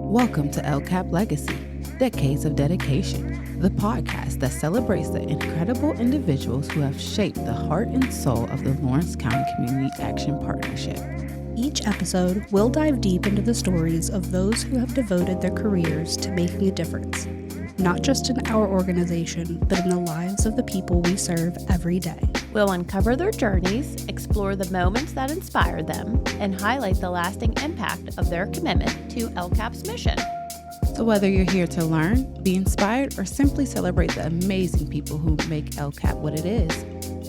Welcome to LCCAP Legacy, Decades of Dedication, the podcast that celebrates the incredible individuals who have shaped the heart and soul of the Lawrence County Community Action Partnership. Each episode, we'll dive deep into the stories of those who have devoted their careers to making a difference, not just in our organization, but in the lives of the people we serve every day. We'll uncover their journeys, explore the moments that inspired them, and highlight the lasting impact of their commitment to LCCAP's mission. So whether you're here to learn, be inspired, or simply celebrate the amazing people who make LCCAP what it is,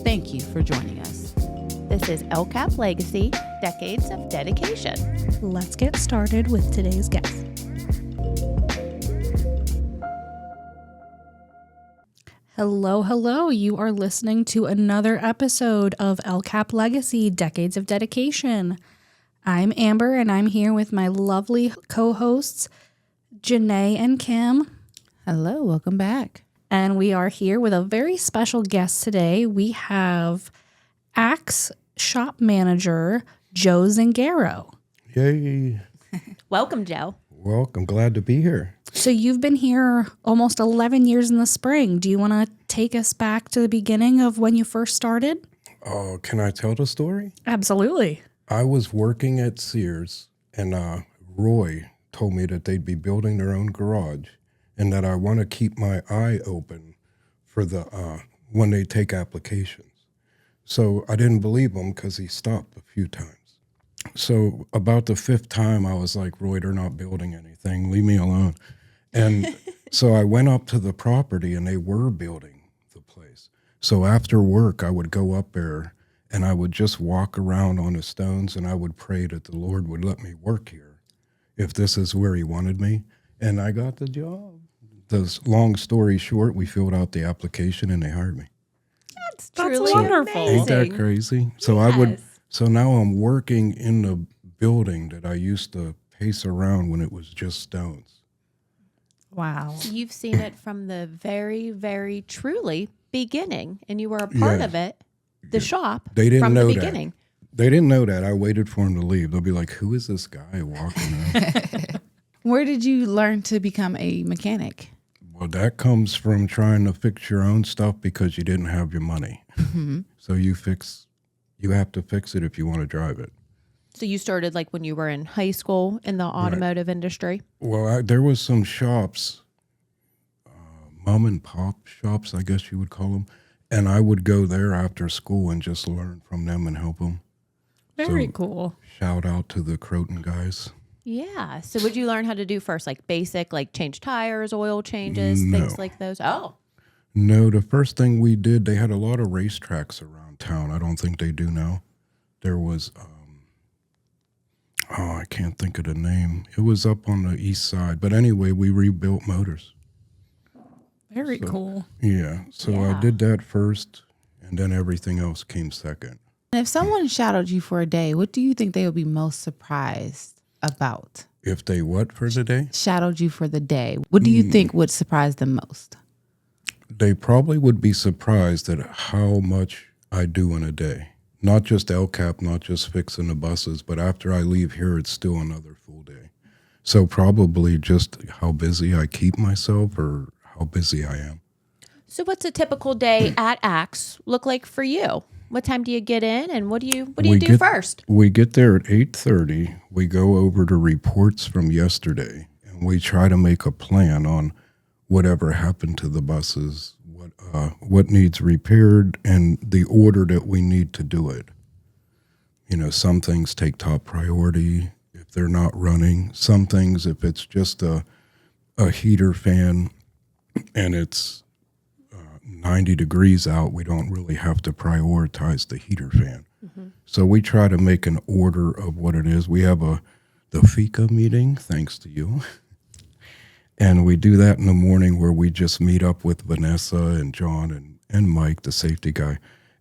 thank you for joining us. This is LCCAP Legacy, Decades of Dedication. Let's get started with today's guest. Hello. You are listening to another episode of LCCAP Legacy, Decades of Dedication. I'm Amber, and I'm here with my lovely co-hosts, Janae and Kim. Hello, welcome back. And we are here with a very special guest today. We have Axe Shop Manager, Joe Zingaro. Yay. Welcome, Joe. Welcome. Glad to be here. So you've been here almost 11 years in the spring. Do you want to take us back to the beginning of when you first started? Oh, can I tell the story? Absolutely. I was working at Sears, and Roy told me that they'd be building their own garage, and that I want to keep my eye open for the when they take applications. So I didn't believe him because he stopped a few times. So about the fifth time, I was like, Roy, they're not building anything. Leave me alone. And so I went up to the property, and they were building the place. So after work, I would go up there, and I would just walk around on the stones, and I would pray that the Lord would let me work here if this is where he wanted me. And I got the job. The long story short, we filled out the application, and they hired me. That's truly wonderful. amazing. Ain't that crazy? So So now I'm working in the building that I used to pace around when it was just stones. Wow. So you've seen it from the very, very truly beginning, and you were a part of it, the shop, They didn't from know the that. beginning. They didn't know that. I waited for him to leave. They'll be like, who is this guy walking around? Where did you learn to become a mechanic? Well, that comes from trying to fix your own stuff because you didn't have your money. Mm-hmm. So you have to fix it if you want to drive it. So you started like when you were in high school in the automotive industry? Well, there was some shops, mom and pop shops, I guess you would call them. And I would go there after school and just learn from them and help them. Very cool. Shout out to the Croton guys. Yeah. So would you learn how to do first, like basic, like change tires, oil changes, No. things like those? Oh. No, the first thing we did, they had a lot of racetracks around town. I don't think they do now. There was, I can't think of the name. It was up on the east side. But anyway, we rebuilt motors. Very cool. Yeah, so Yeah. I did that first, and then everything else came second. And if someone shadowed you for a day, what do you think they would be most surprised about? If they what for the day? Shadowed you for the day. What do you think would surprise them most? They probably would be surprised at how much I do in a day. Not just LCCAP, not just fixing the buses, but after I leave here, it's still another full day. So probably just how busy I keep myself or how busy I am. So what's a typical day at Axe look like for you? What time do you get in, and what do you do first? We get there at 8:30. We go over the reports from yesterday, and we try to make a plan on whatever happened to the buses, what needs repaired, and the order that we need to do it. You know, some things take top priority if they're not running. Some things, if it's just a heater fan and it's 90 degrees out, we don't really have to prioritize the heater fan. Mm-hmm. So we try to make an order of what it is. We have the FICA meeting, thanks to you. And we do that in the morning where we just meet up with Vanessa and John and Mike, the safety guy,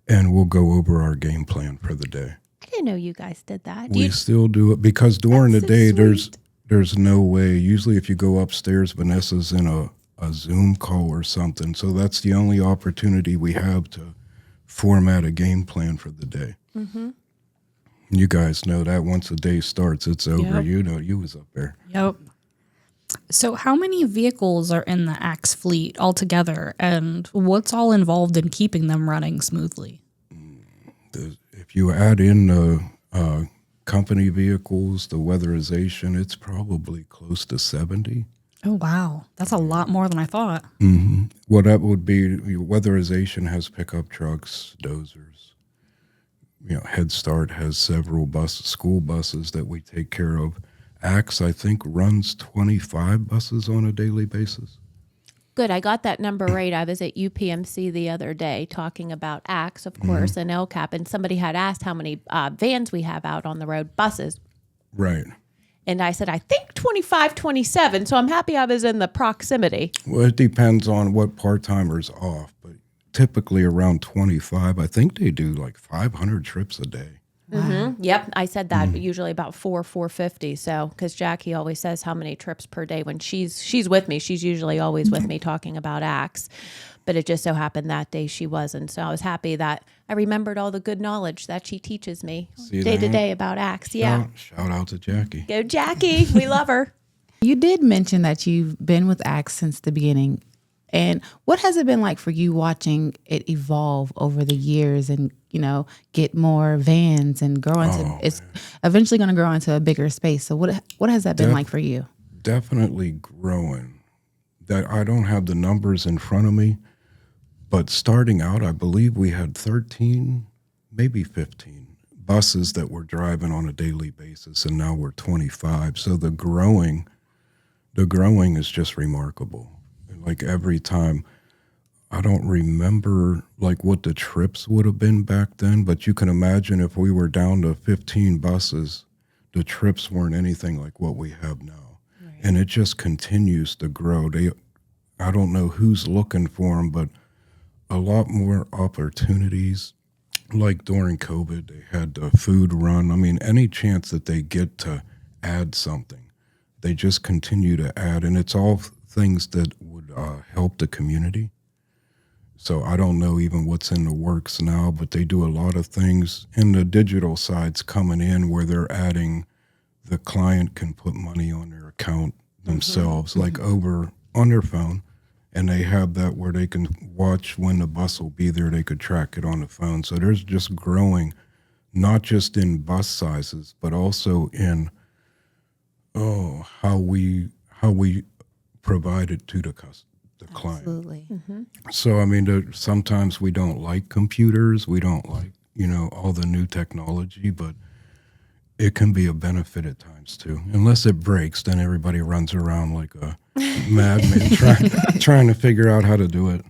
and we'll go over our game plan for the day. I didn't know you guys did that. We still do it because during the so day, sweet. there's no way. Usually if you go upstairs, Vanessa's in a Zoom call or something. So that's the only opportunity we have to format a game plan for the day. Mm-hmm. You guys know that once the day starts, it's over. Yep. You know, you was up there. Yep. So how many vehicles are in the Axe fleet altogether, and what's all involved in keeping them running smoothly? If you add in the company vehicles, the weatherization, it's probably close to 70. Oh, wow. That's a lot more than I thought. Well, that would be, weatherization has pickup trucks, dozers. Head Start has several school buses that we take care of. Axe, I think, runs 25 buses on a daily basis. Good. I got that number right. I was at UPMC the other day talking about Axe, of course, and LCAP, and somebody had asked how many vans we have out on the road, buses. Right. And I said, I think 25, 27. So I'm happy I was in the proximity. Well, it depends on what part-timer's off, but typically around 25. I think they do like 500 trips a day. Mm-hmm. Yep. I said that usually about 450. So, because Jackie always says how many trips per day when she's with me. She's usually always with me talking about Axe. But it just so happened that day she wasn't. So I was happy that I remembered all the good knowledge that she teaches me day to day about Axe. Yeah. Shout out to Jackie. Go Jackie. We love her. You did mention that you've been with Axe since the beginning. And what has it been like for you watching it evolve over the years and, get more vans and grow into, it's eventually going to grow into a bigger space. So what has that been like for you? Definitely growing. That I don't have the numbers in front of me, but starting out, I believe we had 13, maybe 15 buses that were driving on a daily basis, and now we're 25. So the growing is just remarkable. Like every time, I don't remember like what the trips would have been back then, but you can imagine if we were down to 15 buses, the trips weren't anything like what we have now. Right. And it just continues to grow. I don't know who's looking for them, but a lot more opportunities. Like during COVID, they had the food run. I mean, any chance that they get to add something, they just continue to add. And it's all things that would help the community. So I don't know even what's in the works now, but they do a lot of things. And the digital side's coming in where they're adding the client can put money on their account themselves, like over on their phone. And they have that where they can watch when the bus will be there. They could track it on the phone. So there's just growing, not just in bus sizes, but also in how we provide it to the client. Absolutely. So, I mean, sometimes we don't like computers. We don't like, all the new technology, but it can be a benefit at times too. Unless it breaks, then everybody runs around like a madman trying to figure out how to do it.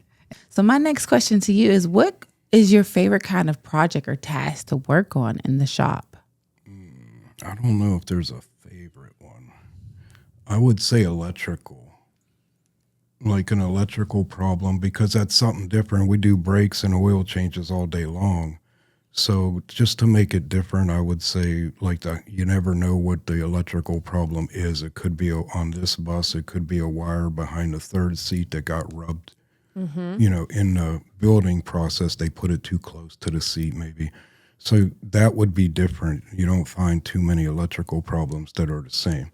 So my next question to you is, what is your favorite kind of project or task to work on in the shop? I don't know if there's a favorite one. I would say electrical. Like an electrical problem, because that's something different. We do brakes and oil changes all day long. So just to make it different, I would say you never know what the electrical problem is. It could be on this bus. It could be a wire behind the third seat that got rubbed. In the building process, they put it too close to the seat maybe. So that would be different. You don't find too many electrical problems that are the same.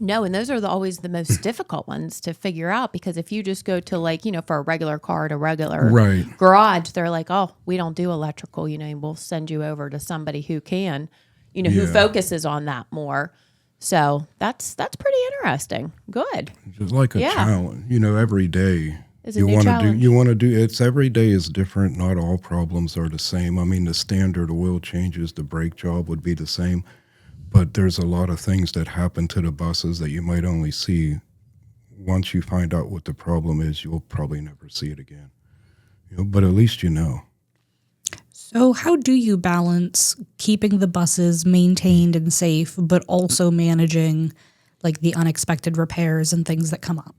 No, and those are always the most difficult ones to figure out, because if you just go to for a regular car at a regular garage, they're like, oh, we don't do electrical, we'll send you over to somebody who can, who focuses on that more. So that's pretty interesting. Good. Just like a challenge, every day. Is a new challenge. You want to do it's every day is different. Not all problems are the same. I mean, the standard oil changes, the brake job would be the same. But there's a lot of things that happen to the buses that you might only see once you find out what the problem is. You'll probably never see it again. But at least you know. So how do you balance keeping the buses maintained and safe, but also managing like the unexpected repairs and things that come up?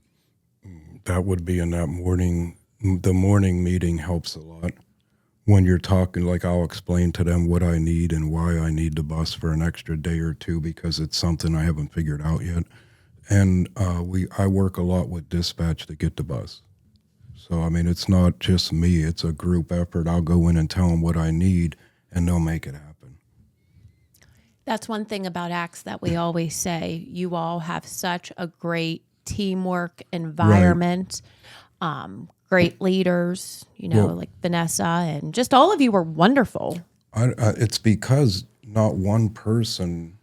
That would be in that morning. The morning meeting helps a lot. When you're talking, I'll explain to them what I need and why I need the bus for an extra day or two, because it's something I haven't figured out yet. And I work a lot with dispatch to get the bus. So, I mean, it's not just me. It's a group effort. I'll go in and tell them what I need, and they'll make it happen. That's one thing about Axe that we always say. You all have such a great teamwork environment, great leaders, Well, like Vanessa, and just all of you were wonderful. It's because not one person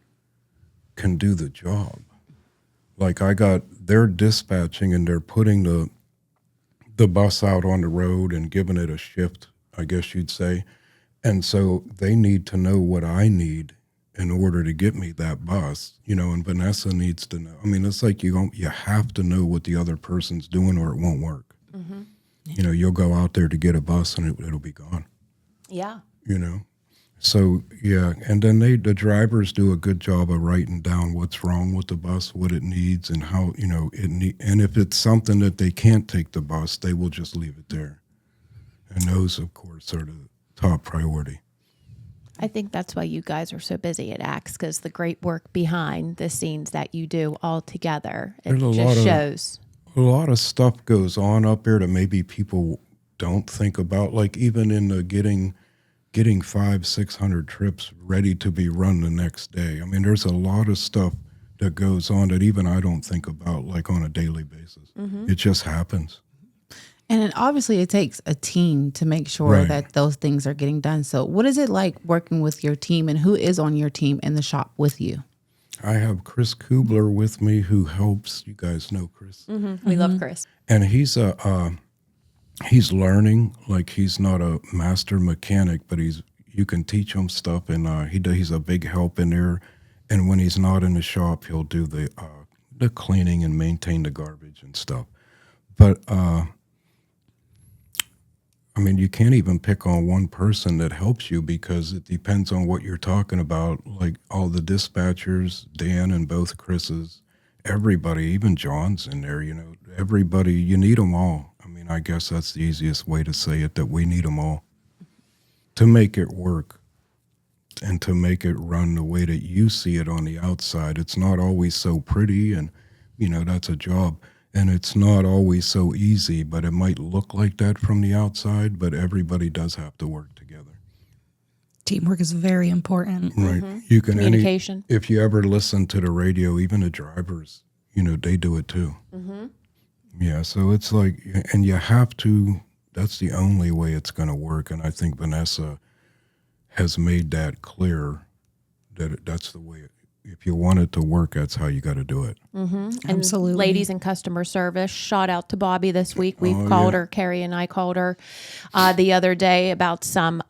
can do the job. Like they're dispatching and they're putting the bus out on the road and giving it a shift, I guess you'd say. And so they need to know what I need in order to get me that bus, and Vanessa needs to know. I mean, it's like you have to know what the other person's doing or it won't work. Mm-hmm. You'll go out there to get a bus and it'll be gone. Yeah. So, yeah, and then the drivers do a good job of writing down what's wrong with the bus, what it needs, and how, and if it's something that they can't take the bus, they will just leave it there. And those, of course, are the top priority. I think that's why you guys are so busy at ACTS, because the great work behind the scenes that you do all together, it just shows. A lot of stuff goes on up there that maybe people don't think about, like even in the getting 500-600 trips ready to be run the next day. I mean, there's a lot of stuff that goes on that even I don't think about, like on a daily basis. Mm-hmm. It just happens. And obviously it takes a team to make sure that those things are getting done. So what is it like working with your team, and who is on your team in the shop with you? I have Chris Kubler with me who helps. You guys know Chris. Mm-hmm. We love Chris. And he's he's learning. Like, he's not a master mechanic, but you can teach him stuff, and he's a big help in there. And when he's not in the shop, he'll do the cleaning and maintain the garbage and stuff. But I mean, you can't even pick on one person that helps you, because it depends on what you're talking about. Like all the dispatchers, Dan and both Chris's, everybody, even John's in there, everybody, you need them all. I mean, I guess that's the easiest way to say it, that we need them all to make it work and to make it run the way that you see it on the outside. It's not always so pretty, and, that's a job. And it's not always so easy, but it might look like that from the outside, but everybody does have to work together. Teamwork is very important. Right. Mm-hmm. You can Communication. If you ever listen to the radio, even the drivers, they do it too. Mm-hmm. Yeah, so it's like, and you have to, that's the only way it's going to work. And I think Vanessa has made that clear, that that's the way if you want it to work, that's how you got to do it. Mm-hmm. And Absolutely. ladies in customer service, shout out to Bobby this week. We've called her, Carrie and I called her the other day about some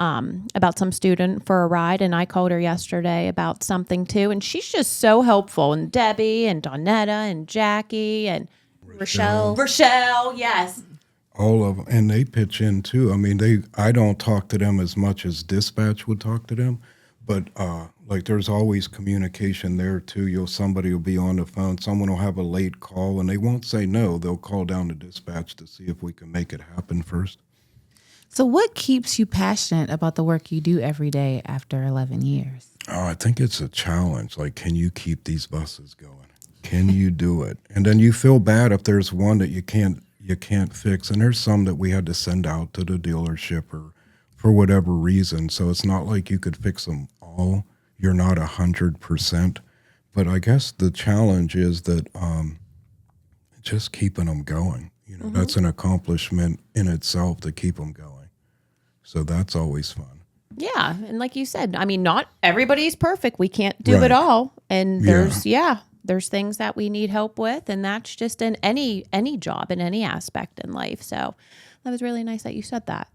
student for a ride, and I called her yesterday about something too. And she's just so helpful. And Debbie and Donetta and Jackie and Rochelle, yes. All of them, and they pitch in too. I mean, I don't talk to them as much as dispatch would talk to them, but like there's always communication there too. Somebody will be on the phone, someone will have a late call, and they won't say no. They'll call down to dispatch to see if we can make it happen first. So what keeps you passionate about the work you do every day after 11 years? Oh, I think it's a challenge. Like, can you keep these buses going? Can you do it? And then you feel bad if there's one that you can't fix. And there's some that we had to send out to the dealership or for whatever reason. So it's not like you could fix them all. You're not 100%. But I guess the challenge is that just keeping them going. Mm-hmm. That's an accomplishment in itself to keep them going. So that's always fun. Yeah. And like you said, I mean, not everybody's perfect. We can't do it all. And there's things that we need help with. And that's just in any job, in any aspect in life. So that was really nice that you said that.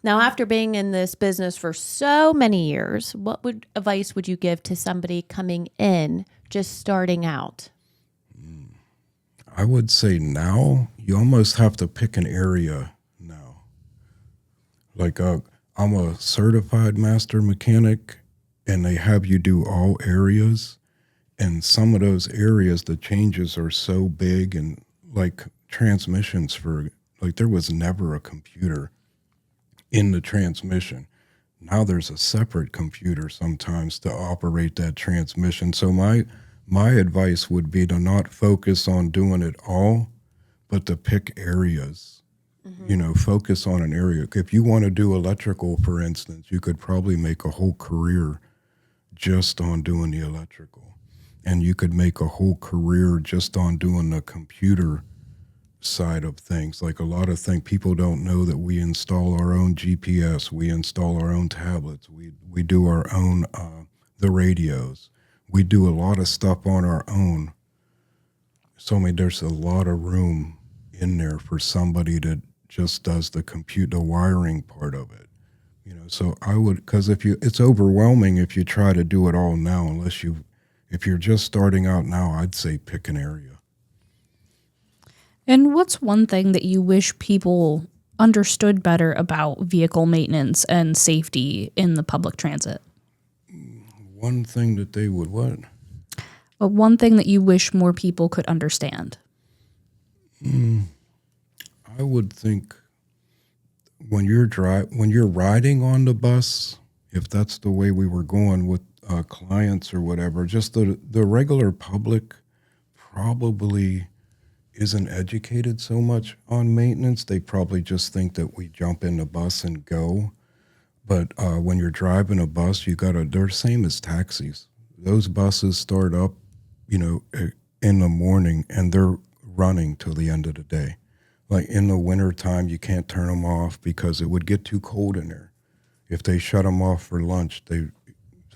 Now, after being in this business for so many years, what advice would you give to somebody coming in, just starting out? I would say now you almost have to pick an area now. Like I'm a certified master mechanic, and they have you do all areas. And some of those areas, the changes are so big, and like transmissions there was never a computer in the transmission. Now there's a separate computer sometimes to operate that transmission. So my advice would be to not focus on doing it all, but to pick areas. Mm-hmm. Focus on an area. If you want to do electrical, for instance, you could probably make a whole career just on doing the electrical. and you could make a whole career just on doing the computer side of things. Like a lot of things, people don't know that we install our own GPS, we install our own tablets, we do our own the radios, we do a lot of stuff on our own. So I mean, there's a lot of room in there for somebody that just does the wiring part of it. So I would, because it's overwhelming if you try to do it all now. If you're just starting out now, I'd say pick an area. And what's one thing that you wish people understood better about vehicle maintenance and safety in the public transit? One thing that they would what? But one thing that you wish more people could understand. I would think when you're riding on the bus, if that's the way we were going with clients or whatever, just the regular public probably isn't educated so much on maintenance. They probably just think that we jump in the bus and go. But when you're driving a bus, they're the same as taxis. Those buses start up, in the morning, and they're running till the end of the day. Like in the wintertime, you can't turn them off because it would get too cold in there. If they shut them off for lunch, the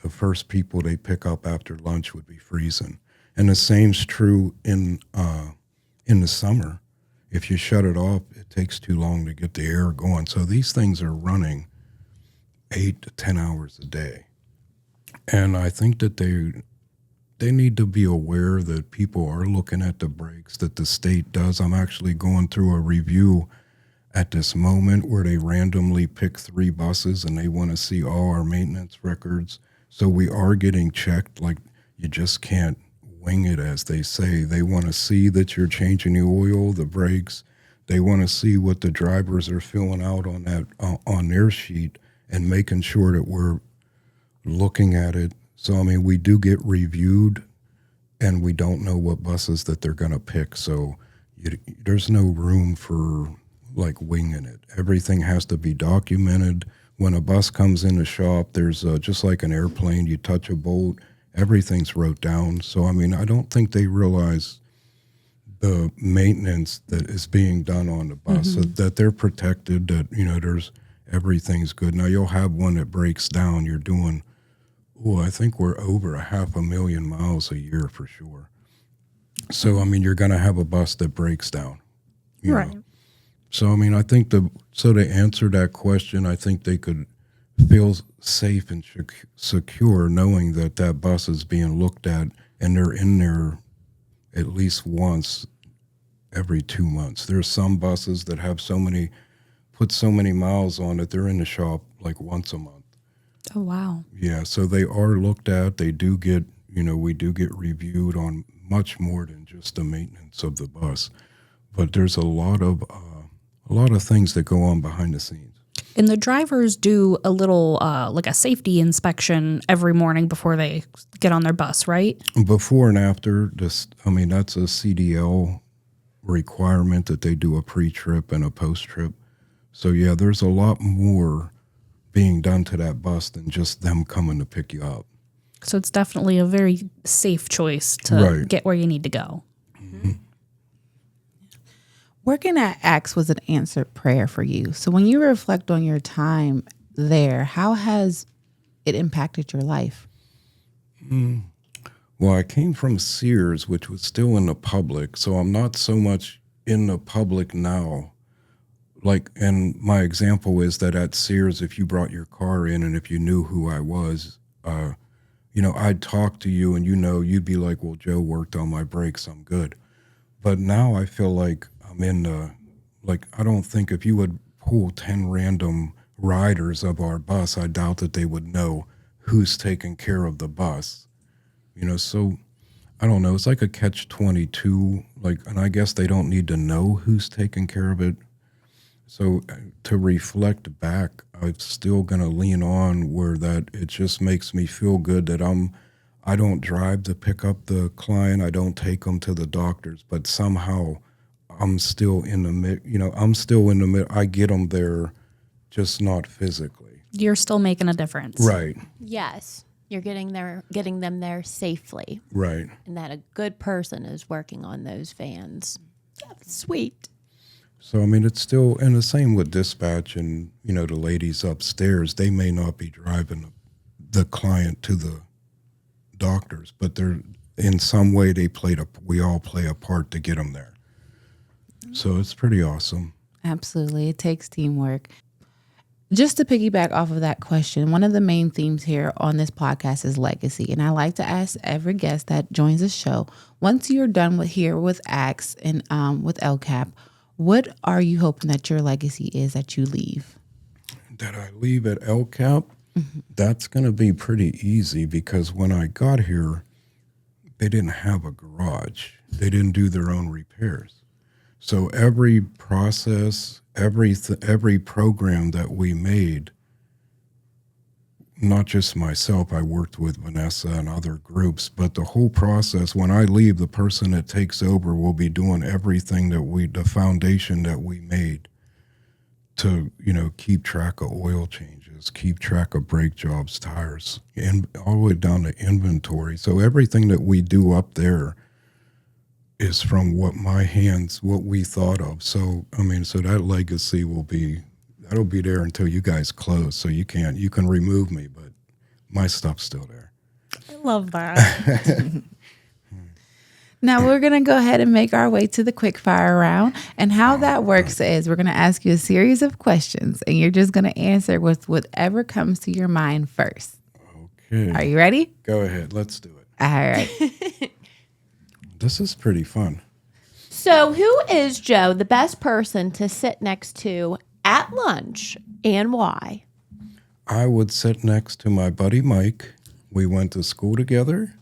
first people they pick up after lunch would be freezing. And the same's true in the summer. If you shut it off, it takes too long to get the air going. So these things are running 8 to 10 hours a day. And I think that they need to be aware that people are looking at the brakes, that the state does. I'm actually going through a review at this moment where they randomly pick 3 buses and they want to see all our maintenance records. So we are getting checked. Like, you just can't wing it, as they say. They want to see that you're changing the oil, the brakes. They want to see what the drivers are filling out on their sheet and making sure that we're looking at it. So, I mean, we do get reviewed, and we don't know what buses that they're going to pick. So there's no room for, like, winging it. Everything has to be documented. When a bus comes in the shop, there's just like an airplane. You touch a bolt, everything's wrote down. So, I mean, I don't think they realize the maintenance that is being done on the bus, so that they're protected, that, there's everything's good. Now, you'll have one that breaks down. You're doing... I think we're over 500,000 miles a year for sure. So, I mean, you're going to have a bus that breaks down. Right. know. So, I mean, I think to answer that question, I think they could feel safe and secure knowing that bus is being looked at, and they're in there at least once every 2 months. There's some buses that have put so many miles on it, they're in the shop like once a month. Oh, wow. Yeah, so they are looked at. They do get, we do get reviewed on much more than just the maintenance of the bus. But there's a lot of things that go on behind the scenes. And the drivers do a little, like a safety inspection every morning before they get on their bus, right? Before and after, that's a CDL requirement that they do a pre-trip and a post-trip. So, yeah, there's a lot more being done to that bus than just them coming to pick you up. So it's definitely a very safe choice to get where you need to go. Mm-hmm. Working at ACTS was an answered prayer for you. So when you reflect on your time there, how has it impacted your life? Well, I came from Sears, which was still in the public, so I'm not so much in the public now. Like, and my example is that at Sears, if you brought your car in and if you knew who I was, I'd talk to you and, you'd be like, well, Joe worked on my brakes, I'm good. But now I feel like I'm in I don't think if you would pull 10 random riders of our bus, I doubt that they would know who's taking care of the bus. So I don't know. It's like a catch-22, and I guess they don't need to know who's taking care of it. So to reflect back, I'm still going to lean on where that it just makes me feel good that I don't drive to pick up the client. I don't take them to the doctors, but somehow I'm still in the mid, I get them there, just not physically. You're still making a difference. Right. Yes. You're getting them there safely, Right. and that a good person is working on those vans. That's sweet. So, I mean, it's still, and the same with dispatch and, the ladies upstairs, they may not be driving the client to the doctors, but they're, in some way, we all play a part to get them there. So it's pretty awesome. Absolutely. It takes teamwork. Just to piggyback off of that question, one of the main themes here on this podcast is legacy. And I like to ask every guest that joins the show, once you're done with ACTS and with LCAP, what are you hoping that your legacy is that you leave? That I leave at LCAP, that's going to be pretty easy because when I got here, they didn't have a garage. They didn't do their own repairs. So every process, every program that we made, not just myself, I worked with Vanessa and other groups, but the whole process, when I leave, the person that takes over will be doing everything the foundation that we made to, keep track of oil changes, keep track of brake jobs, tires, and all the way down to inventory. So everything that we do up there is from what we thought of. So, so that legacy that'll be there until you guys close. So you can remove me, but my stuff's still there. I love that. Now we're going to go ahead and make our way to the quick fire round. And how that works is we're going to ask you a series of questions and you're just going to answer with whatever comes to your mind first. Okay. Are you ready? Go ahead. Let's do it. All right. This is pretty fun. So who is, Joe, the best person to sit next to at lunch and why? I would sit next to my buddy Mike. We went to school together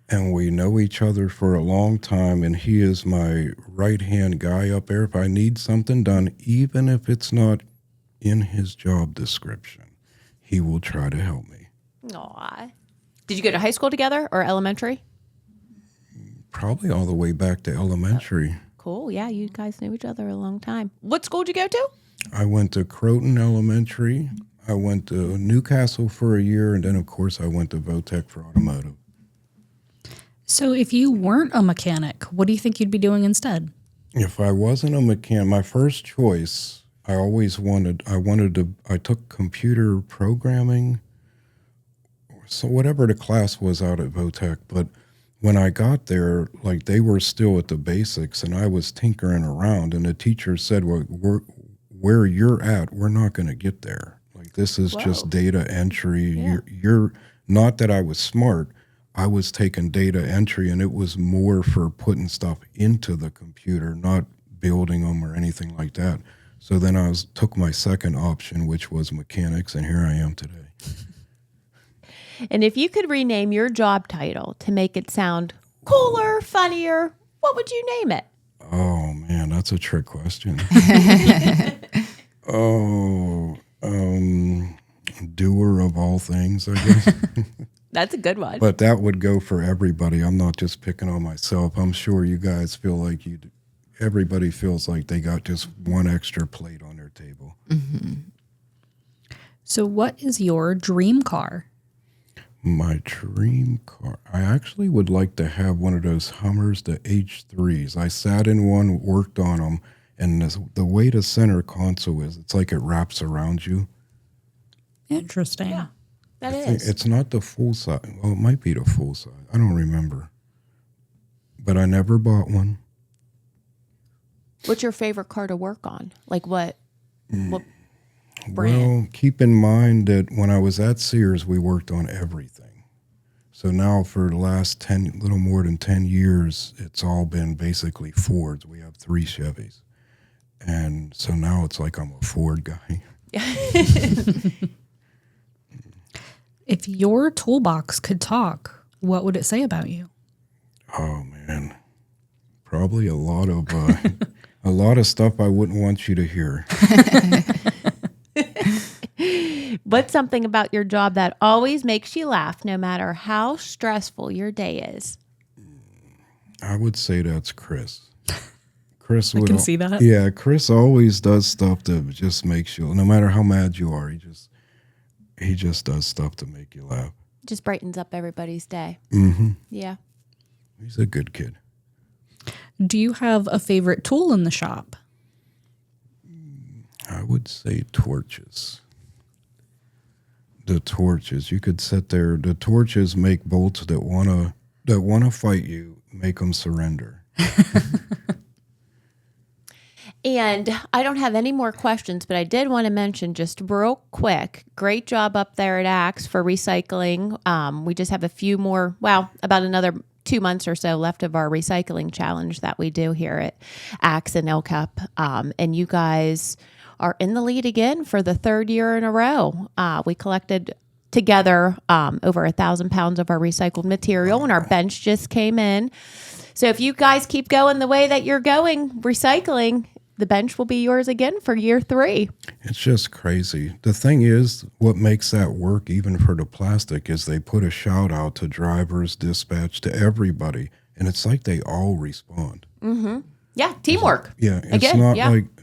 and we know each other for a long time, and he is my right-hand guy up there. If I need something done, even if it's not in his job description, he will try to help me. Aw. Did you go to high school together or elementary? Probably all the way back to elementary. Cool. Yeah, you guys knew each other a long time. What school did you go to? I went to Croton Elementary. I went to Newcastle for a year, and then, of course, I went to Votech for automotive. So if you weren't a mechanic, what do you think you'd be doing instead? If I wasn't a mechanic, my first choice, I took computer programming, so whatever the class was out at Votech, but when I got there, they were still at the basics, and I was tinkering around, and the teacher said, well, where you're at, we're not going to get there. This is just data entry. Yeah. You're not that I was smart. I was taking data entry, and it was more for putting stuff into the computer, not building them or anything like that. So then I took my second option, which was mechanics, and here I am today. And if you could rename your job title to make it sound cooler, funnier, what would you name it? Oh, man, that's a trick question. Doer of all things, I guess. That's a good one. But that would go for everybody. I'm not just picking on myself. I'm sure you guys feel like everybody feels like they got just one extra plate on their table. Mm-hmm. So what is your dream car? My dream car. I actually would like to have one of those Hummers, the H3s. I sat in one, worked on them, and the way the center console is, it's like it wraps around you. Interesting. Yeah, that I is. think it's not the full size. Well, it might be the full size. I don't remember. But I never bought one. What's your favorite car to work on? What brand? Well, keep in mind that when I was at Sears, we worked on everything. So now for the last little more than 10 years, it's all been basically Fords. We have 3 Chevys. And so now it's like I'm a Ford guy. If your toolbox could talk, what would it say about you? Oh, man. Probably a lot of stuff I wouldn't want you to hear. What's something about your job that always makes you laugh, no matter how stressful your day is? I would say that's Chris. Chris I can see that. Yeah, Chris always does stuff that just makes you, no matter how mad you are, he just does stuff to make you laugh. Just brightens up everybody's day. Mm-hmm. Yeah. He's a good kid. Do you have a favorite tool in the shop? I would say torches. The torches. You could sit there. The torches make bolts that wanna fight you, make them surrender. And I don't have any more questions, but I did want to mention just real quick, great job up there at Axe for recycling. We just have a few more, about another 2 months or so left of our recycling challenge that we do here at Axe and LCAP. And you guys are in the lead again for the third year in a row. We collected together over 1,000 pounds of our recycled material, and our bench just came in. So if you guys keep going the way that you're going, recycling, the bench will be yours again for year 3. It's just crazy. The thing is, what makes that work, even for the plastic, is they put a shout out to drivers, dispatch, to everybody, and it's like they all respond. Mm-hmm. Yeah, teamwork. Yeah, it's not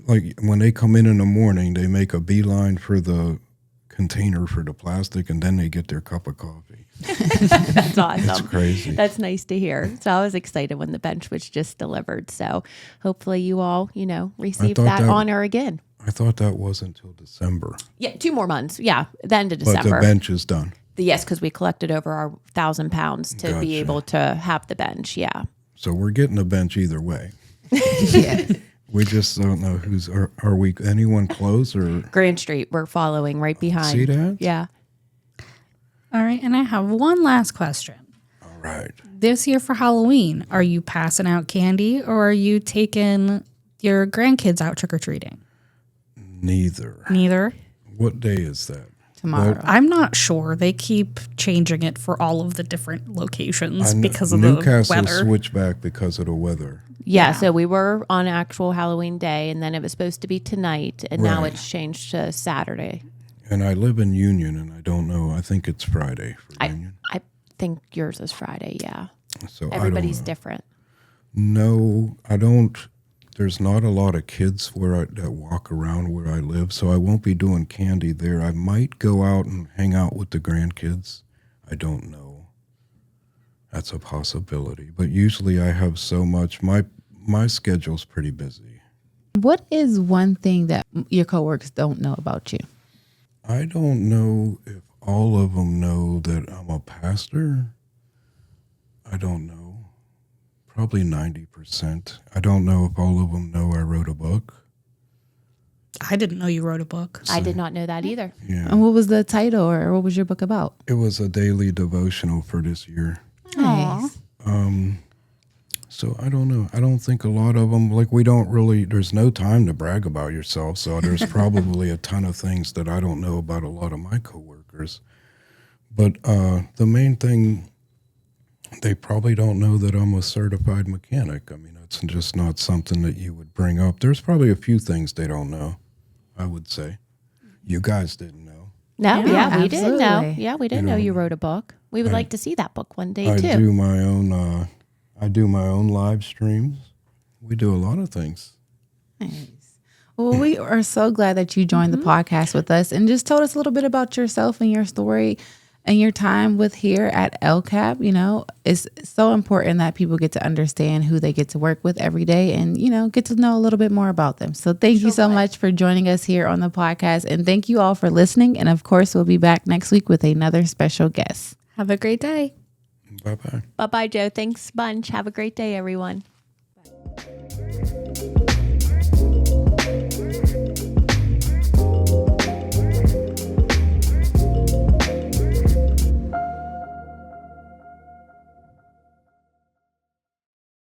like when they come in the morning, they make a beeline for the container for the plastic, and then they get their cup of coffee. That's awesome. It's crazy. That's nice to hear. So I was excited when the bench was just delivered. So hopefully you all, receive that honor again. I thought that was until December. Yeah, 2 more months. Yeah, the end of But December. the bench is done. Yes, because we collected over our 1,000 pounds to be able to have the bench. Yeah. So we're getting a bench either way. Yeah. We just don't know are we anyone close or Grand Street, we're following right behind. See that? Yeah. All right, and I have one last question. all right. This year for Halloween, are you passing out candy or are you taking your grandkids out trick-or-treating? Neither. Neither. What day is that? Tomorrow. I'm not sure. They keep changing it for all of the different locations because of Newcastle the weather. switched back because of the weather. Yeah, so we were on actual Halloween day, and then it was supposed to be tonight, and now Right. it's changed to Saturday. And I live in Union, and I don't know. I think it's Friday for Union. I think yours is Friday, yeah. So Everybody's I don't know. different. No, I don't. There's not a lot of kids that walk around where I live, so I won't be doing candy there. I might go out and hang out with the grandkids. I don't know. That's a possibility. But usually I have so much. My schedule's pretty busy. What is one thing that your coworkers don't know about you? I don't know if all of them know that I'm a pastor. I don't know. Probably 90%. I don't know if all of them know I wrote a book. I didn't know you wrote a book. I did not know that either. Yeah. And what was the title or what was your book about? It was a daily devotional for this year. Nice. So I don't know. I don't think a lot of them, we don't really, there's no time to brag about yourself. So there's probably a ton of things that I don't know about a lot of my coworkers. But the main thing, they probably don't know that I'm a certified mechanic. I mean, it's just not something that you would bring up. There's probably a few things they don't know, I would say. You guys didn't know. No, Yeah, we didn't know. absolutely. Yeah, we didn't know you wrote a book. We would like to see that book one day I too. do my own. I do my own live streams. We do a lot of things. Nice. Well, we are so glad that you joined the podcast with us and just told us a little bit about yourself and your story and your time with here at LCAP. It's so important that people get to understand who they get to work with every day and, get to know a little bit more about them. So thank you so much for joining us here on the podcast. And thank you all for listening. And of course, we'll be back next week with another special guest. Have a great day. Bye-bye. Bye-bye, Joe. Thanks, bunch. Have a great day, everyone.